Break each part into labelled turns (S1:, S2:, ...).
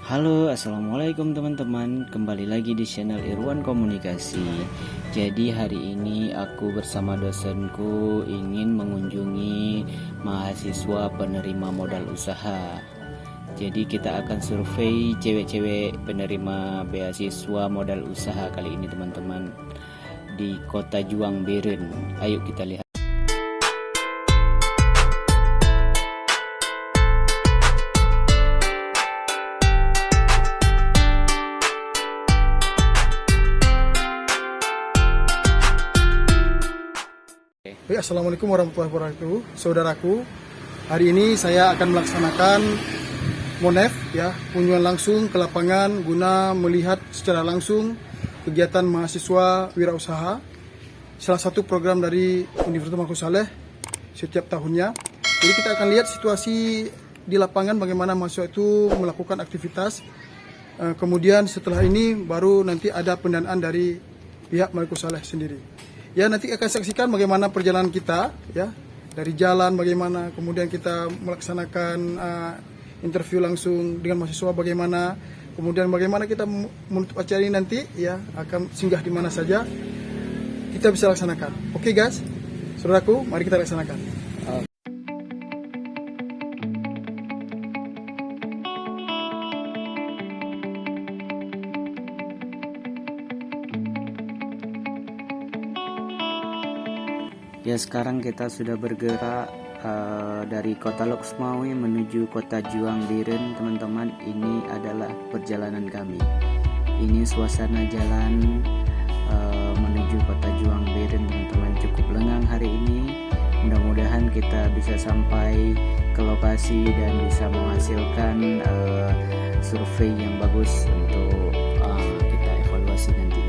S1: Halo, assalamualaikum teman-teman. Kembali lagi di channel Irwan Komunikasi. Jadi hari ini aku bersama dosenku ingin mengunjungi mahasiswa penerima modal usaha. Jadi kita akan survei cewek-cewek penerima beasiswa modal usaha kali ini teman-teman, di Kota Juang Beren. Ayo kita lihat.
S2: Assalamualaikum warahmatullahi wabarakatuh, saudaraku. Hari ini saya akan melaksanakan MONEF, kunjungan langsung ke lapangan guna melihat secara langsung kegiatan mahasiswa wirausaha, salah satu program dari Universitas Muhammad Saleh setiap tahunnya. Jadi kita akan lihat situasi di lapangan bagaimana mahasiswa itu melakukan aktivitas. Kemudian setelah ini baru nanti ada pendanaan dari pihak Muhammad Saleh sendiri. Nanti akan saksikan bagaimana perjalanan kita, dari jalan bagaimana, kemudian kita melaksanakan interview langsung dengan mahasiswa bagaimana, kemudian bagaimana kita menutup acara ini nanti, akan singgah di mana saja kita bisa laksanakan. Oke guys, saudaraku, mari kita laksanakan.
S1: Sekarang kita sudah bergerak dari kota Loksmawe menuju kota Juang Beren, teman-teman. Ini adalah perjalanan kami. Ini suasana jalan menuju kota Juang Beren, teman-teman. Cukup lengang hari ini. Mudah-mudahan kita bisa sampai ke lokasi dan bisa menghasilkan survei yang bagus untuk kita evaluasi nantinya.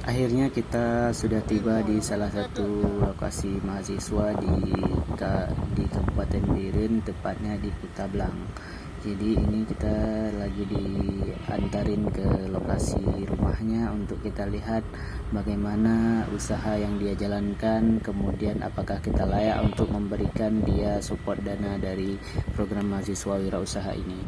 S1: Akhirnya kita sudah tiba di salah satu lokasi mahasiswa di Kabupaten Beren, tepatnya di Putablang. Jadi ini kita lagi diantarin ke lokasi rumahnya untuk kita lihat bagaimana usaha yang dia jalankan, kemudian apakah kita layak untuk memberikan dia support dana dari program mahasiswa wirausaha ini.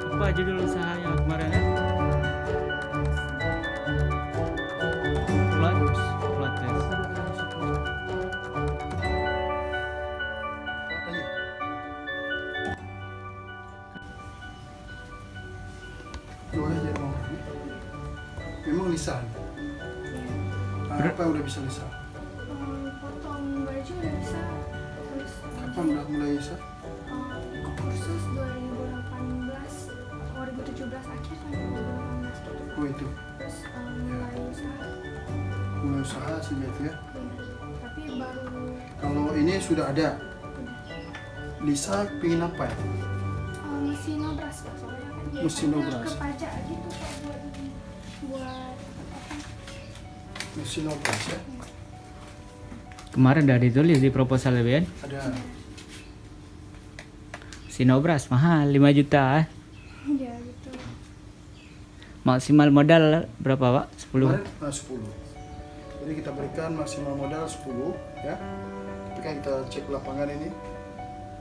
S1: Apa judul usahanya kemarin ya? Plots.
S2: Memang Lisa. Apa yang udah bisa Lisa?
S3: Potong baju udah bisa. Terus
S2: Kapan udah mulai Lisa?
S3: ikut kursus 2017 akhir sampai 2018 gitu.
S2: Oh itu,
S3: Terus mulai usaha.
S2: mulai usaha sejak itu ya.
S3: Tapi baru
S2: Kalau ini sudah ada, Lisa pengen apa ya?
S3: mesin obras Pak. Soalnya kan dia
S2: Mesin
S3: kan
S2: obras.
S3: ke pajak gitu Pak buat apa?
S2: Mesin obras ya?
S1: Kemarin udah ditulis di proposal BN.
S2: Ada.
S1: Sinobras mahal 5 juta.
S3: Ya gitu.
S1: Maksimal modal berapa Pak? 10.
S2: Kemarin 10. Jadi kita berikan maksimal modal 10 ya. Tapi kan kita cek lapangan ini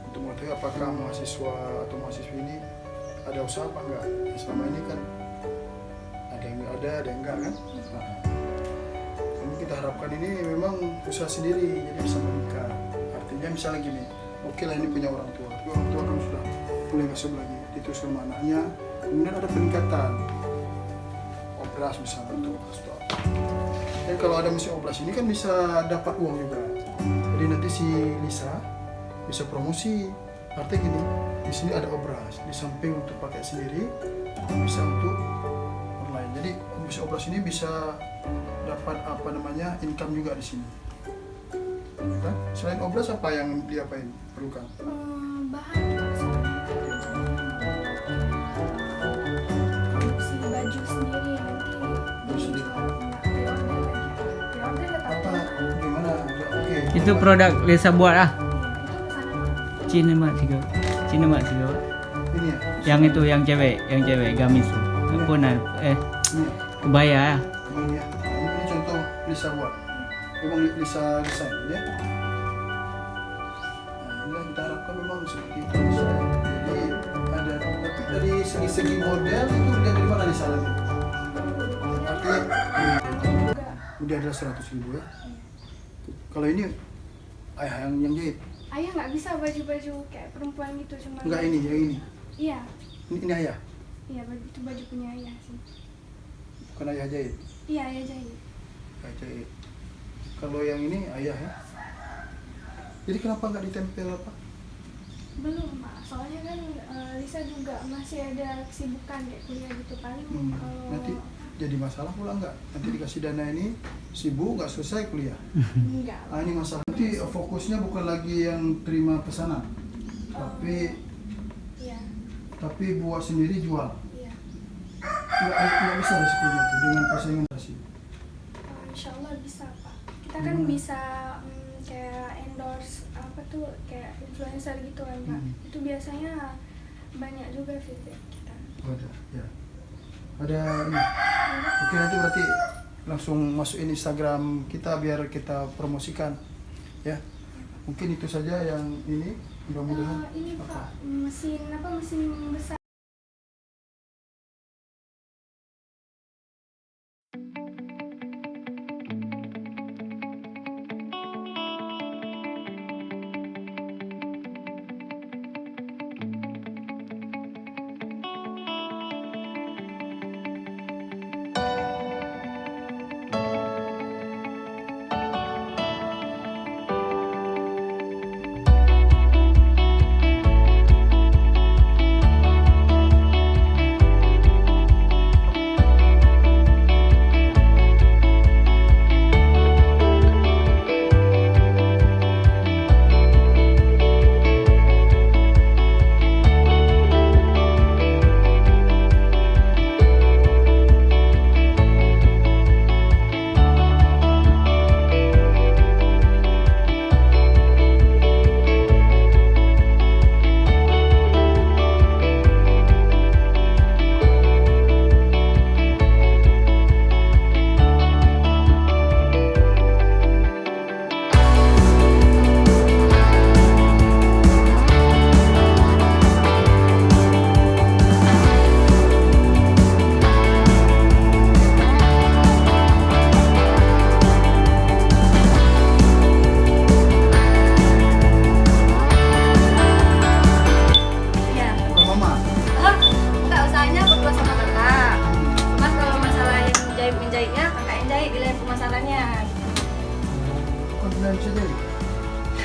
S2: untuk mengetahui apakah mahasiswa atau mahasiswi ini ada usaha apa enggak. Selama ini kan ada yang enggak kan. Nah, ini kita harapkan ini memang usaha sendiri jadi bisa meningkat. Artinya misalnya gini, oke lah ini punya orang tua, tapi orang tua kan sudah mulai masuk lagi diterus sama anaknya, kemudian ada peningkatan obras misalnya untuk obras tua. Dan kalau ada mesin obras ini kan bisa dapat uang juga. Jadi nanti si Lisa bisa promosi. Artinya gini, di sini ada obras, di samping untuk pakai sendiri, bisa untuk online. Jadi mesin obras ini bisa dapat apa namanya income juga di sini. Nah, selain obras apa yang diapain perlukan?
S3: Bahan Pak, soalnya produksi baju sendiri nanti dijual nggak pre-order lagi. Pre-order ya
S2: Apa gimana? Oke.
S1: Itu produk Lisa buat ah.
S3: Itu pesanan
S1: Cina mak tiga.
S2: Ini ya.
S1: Yang itu yang cewek gamis tuh. Punan
S2: Ini ya.
S1: kebaya ya.
S2: Ini ya. Ini contoh Lisa buat. Memang Lisa desain ya. Nah, inilah kita harapkan memang seperti itu bisa. Jadi ada tapi dari segi model itu lihat dari mana Lisa lagi? Artinya udah ada 100.000 ya. Kalau ini ayah yang jahit.
S3: Ayah nggak bisa baju-baju kayak perempuan gitu cuma.
S2: Enggak ini, yang ini.
S3: Iya,
S2: Ini ayah.
S3: iya itu baju punya ayah sih.
S2: Bukan ayah jahit.
S3: Iya ayah jahit.
S2: Ayah jahit. Kalau yang ini ayah ya. Jadi kenapa nggak ditempel apa?
S3: Belum Pak, soalnya kan Lisa juga masih ada kesibukan kayak kuliah gitu paling kalau
S2: Nanti jadi masalah pula nggak? Nanti dikasih dana ini sibuk nggak selesai kuliah.
S3: enggak.
S2: Nah ini masalah. Nanti fokusnya bukan lagi yang terima pesanan,
S3: Iya,
S2: tapi buat sendiri jual.
S3: iya.
S2: Nggak bisa resikonya itu dengan persaingan sih.
S3: Insya Allah bisa Pak. Kita kan bisa kayak endorse apa tuh kayak influencer gitu kan Pak. Itu biasanya banyak juga feedback kita.
S2: Ada, ya. Ada ini. Oke nanti berarti langsung masukin Instagram kita biar kita promosikan, ya. Mungkin itu saja yang ini. Mudah-mudahan.
S3: Ini
S2: apa?
S3: Pak, mesin besar.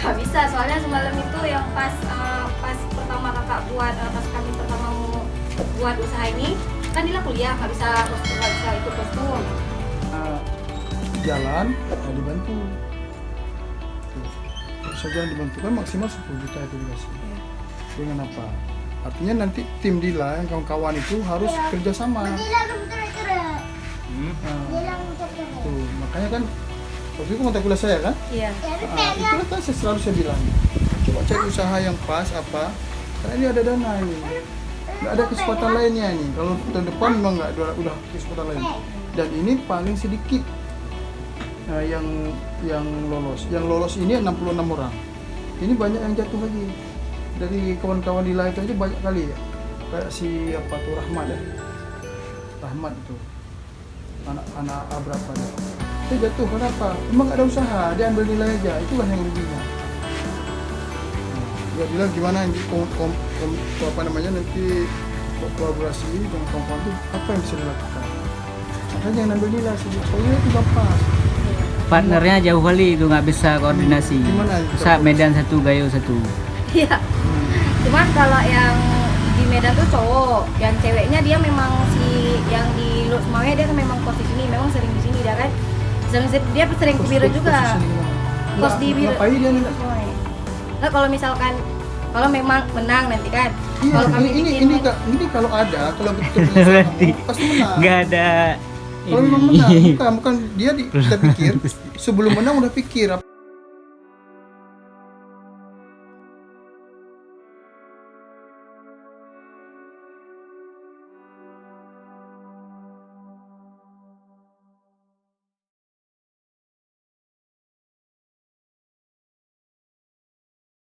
S4: Nggak bisa, soalnya semalam itu yang pas pertama kakak buat, pas kami pertama mau buat usaha ini, kan Dila kuliah, nggak bisa ikut kostum.
S2: Jalan dibantu. Bisa jalan dibantu kan maksimal 10 juta itu dikasih. Dengan apa? Artinya nanti tim Dila yang kawan-kawan itu harus kerjasama. Tuh, makanya kan waktu itu kontak kuliah saya kan?
S4: Iya.
S2: Itu kan selalu saya bilang, coba cari usaha yang pas apa, karena ini ada dana ini, nggak ada kesempatan lainnya ini. Kalau tahun depan memang nggak ada, udah kesempatan lain. Dan ini paling sedikit yang lolos. Yang lolos ini 66 orang. Ini banyak yang jatuh lagi. Dari kawan-kawan di lain itu aja banyak kali ya. Kayak si apa tuh Rahmat ya. Rahmat itu. Anak berapa dia? Dia jatuh kenapa? Memang nggak ada usaha, dia ambil nilai aja. Itulah yang ruginya. Ya bilang gimana apa namanya nanti kolaborasi dengan kawan-kawan itu apa yang bisa dilakukan? Makanya yang ambil nilai soalnya itu gampang.
S1: Partnernya jauh kali itu nggak bisa koordinasi.
S2: Gimana?
S1: Medan satu, Gayo satu.
S4: Iya. Cuman kalau yang di Medan tuh cowok, yang ceweknya dia memang yang di Luxmawe dia kan memang kos di sini, memang sering di sini dia kan. Dia sering ke Biro juga. Kos di Biro.
S2: Ngapain dia nih?
S4: Nah, kalau misalkan memang menang nanti kan.
S2: Iya,
S4: Kalau kami
S2: ini kalau betul-betul pasti menang.
S1: Nggak ada.
S2: Kalau memang menang, bukan dia kita pikir sebelum menang udah pikir